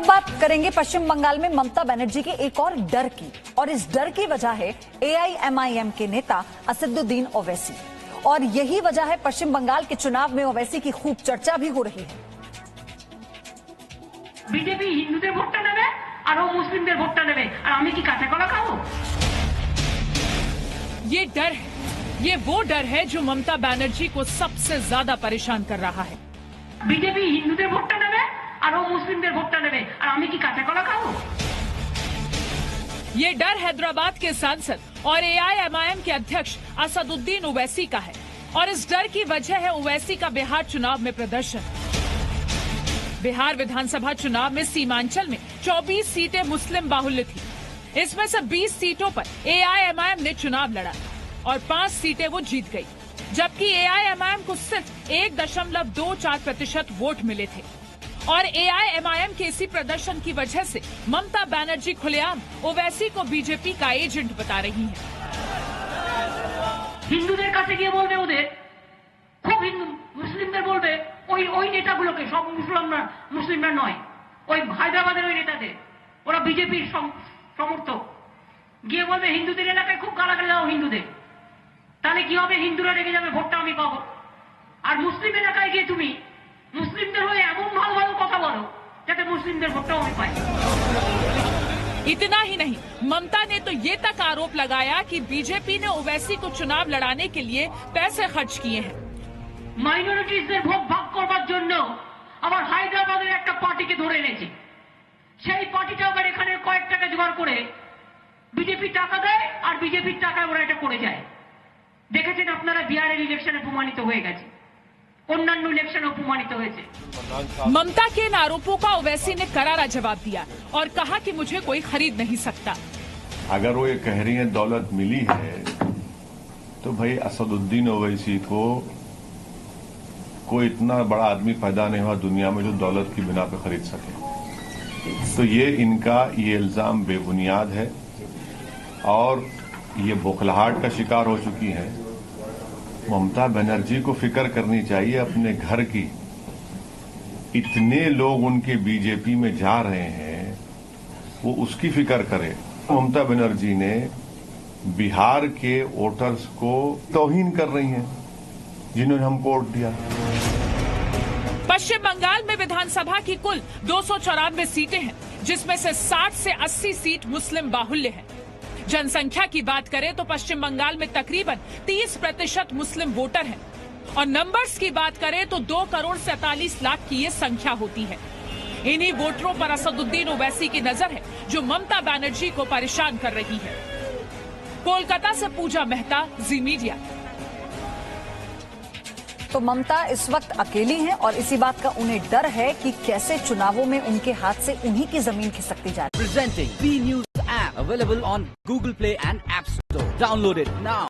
अब बात करेंगे पश्चिम बंगाल में ममता बनर्जी के एक और डर की, और इस डर की वजह है AIMIM के नेता असदुद्दीन ओवैसी। और यही वजह है पश्चिम बंगाल के चुनाव में ओवैसी की खूब चर्चा भी हो रही है। बीजेपी हिंदुদের ভোটটা নেবে আর ও মুসলিমদের ভোটটা নেবে আর আমি কি কাঁচা কলা খাবো? ये डर है, ये वो डर है जो ममता बनर्जी को सबसे ज्यादा परेशान कर रहा है। बीजेपी हिंदुদের ভোটটা নেবে আর ও মুসলিমদের ভোটটা নেবে আর আমি কি কাঁচা কলা খাবো? ये डर हैदराबाद के सांसद और AIMIM के अध्यक्ष असदुद्दीन ओवैसी का है, और इस डर की वजह है ओवैसी का बिहार चुनाव में प्रदर्शन। बिहार विधानसभा चुनाव में सीमांचल में 24 सीटें मुस्लिम बाहुल्य थी। इसमें से 20 सीटों पर AIMIM ने चुनाव लड़ा और 5 सीटें वो जीत गई, जबकि AIMIM को सिर्फ 1.24% वोट मिले थे। और AIMIM के इसी प्रदर्शन की वजह से ममता बनर्जी खुलेआम ओवैसी को बीजेपी का एजेंट बता रही हैं। হিন্দুদের কাছে গিয়ে বলবে ওদের খুব হিন্দু, মুসলিমদের বলবে ওই নেতাগুলোকে, সব মুসলিমরা নয়, ওই হায়দ্রাবাদের ওই নেতাদের, ওরা বিজেপির সমর্থক, গিয়ে বলবে হিন্দুদের এলাকায় খুব গালাগালি দাও হিন্দুদের, তাহলে কি হবে? হিন্দুরা রেগে যাবে, ভোটটা আমি পাবো। আর মুসলিম এলাকায় গিয়ে তুমি মুসলিমদের হয়ে এমন ভালো ভালো কথা বলো যাতে মুসলিমদের ভোটটাও আমি পাই। इतना ही नहीं, ममता ने तो ये तक आरोप लगाया कि बीजेपी ने ओवैसी को चुनाव लड़ाने के लिए पैसे खर्च किए हैं। মাইনরিটিসদের ভোট ভাগ করবার জন্য আবার হায়দ্রাবাদের একটা পার্টিকে ধরে এনেছে। সেই পার্টিটা আবার এখানে কয়েক টাকা জোগাড় করে বিজেপি টাকা দেয় আর বিজেপির টাকায় ওরা এটা করে যায়। দেখেছেন আপনারা, বিহারের ইলেকশনে প্রমাণিত হয়ে গেছে, অন্যান্য ইলেকশনে প্রমাণিত হয়েছে। ममता के इन आरोपों का ओवैसी ने करारा जवाब दिया और कहा कि मुझे कोई खरीद नहीं सकता। अगर वो ये कह रही है दौलत मिली है, तो भाई असदुद्दीन ओवैसी को कोई इतना बड़ा आदमी पैदा नहीं हुआ दुनिया में जो दौलत की बिना पे खरीद सके। तो ये इनका ये इल्जाम बेबुनियाद है और ये बौखलाहट का शिकार हो चुकी है। ममता बनर्जी को फिक्र करनी चाहिए अपने घर की। इतने लोग उनके बीजेपी में जा रहे हैं, वो उसकी फिक्र करे। ममता बनर्जी ने बिहार के वोटर्स को तौहीन कर रही हैं, जिन्होंने हमको वोट दिया। पश्चिम बंगाल में विधानसभा की कुल 294 सीटें हैं, जिसमें से 60 से 80 सीट मुस्लिम बाहुल्य हैं। जनसंख्या की बात करें तो पश्चिम बंगाल में तकरीबन 30% मुस्लिम वोटर हैं, और नंबर्स की बात करें तो 2,47,00,000 की ये संख्या होती है। इन्हीं वोटरों पर असदुद्दीन ओवैसी की नजर है, जो ममता बनर्जी को परेशान कर रही है। कोलकाता से पूजा मेहता, जी मीडिया। तो ममता इस वक्त अकेली हैं और इसी बात का उन्हें डर है कि कैसे चुनावों में उनके हाथ से उन्हीं की जमीन खिसकती जा रही है। Presenting B News app available on Google Play and App Store. Download it now.